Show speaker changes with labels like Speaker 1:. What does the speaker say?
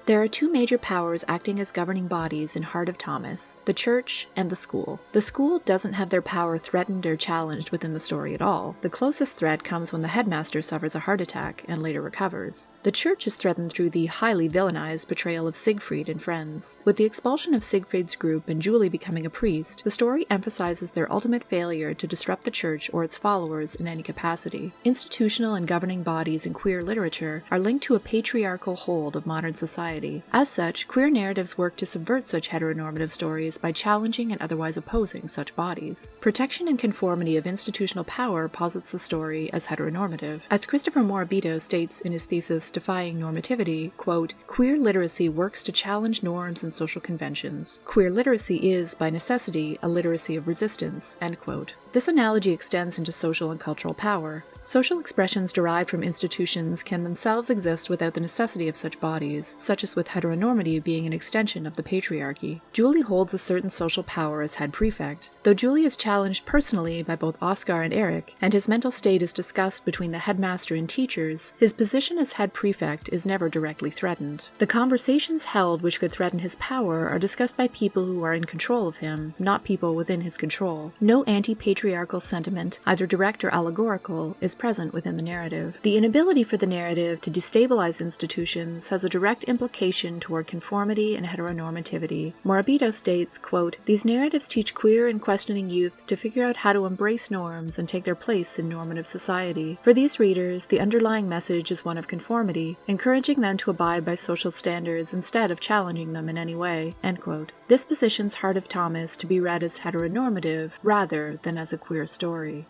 Speaker 1: There are two major powers acting as governing bodies in Heart of Thomas, the church and the school. The school doesn't have their power threatened or challenged within the story at all. The closest threat comes when the headmaster suffers a heart attack and later recovers. The church is threatened through the highly villainized portrayal of Siegfried and friends. With the expulsion of Siegfried's group and Julie becoming a priest, the story emphasizes their ultimate failure to disrupt the church or its followers in any capacity. Institutional and governing bodies in queer literature are linked to a patriarchal hold of modern society. As such, queer narratives work to subvert such heteronormative stories by challenging and otherwise opposing such bodies. Protection and conformity of institutional power posits the story as heteronormative. As Christopher Morabito states in his thesis Defying Normativity, quote, "Queer literacy works to challenge norms and social conventions. Queer literacy is, by necessity, a literacy of resistance," end quote. This analogy extends into social and cultural power. Social expressions derived from institutions can themselves exist without the necessity of such bodies, such as with heteronormity being an extension of the patriarchy. Julie holds a certain social power as head prefect. Though Julie is challenged personally by both Oscar and Eric, and his mental state is discussed between the headmaster and teachers, his position as head prefect is never directly threatened. The conversations held which could threaten his power are discussed by people who are in control of him, not people within his control. No anti-patriarchal sentiment, either direct or allegorical, is present within the narrative. The inability for the narrative to destabilize institutions has a direct implication toward conformity and heteronormativity. Morabito states, quote, "These narratives teach queer and questioning youth to figure out how to embrace norms and take their place in normative society. For these readers, the underlying message is one of conformity, encouraging them to abide by social standards instead of challenging them in any way," end quote. This positions Heart of Thomas to be read as heteronormative rather than as a queer story.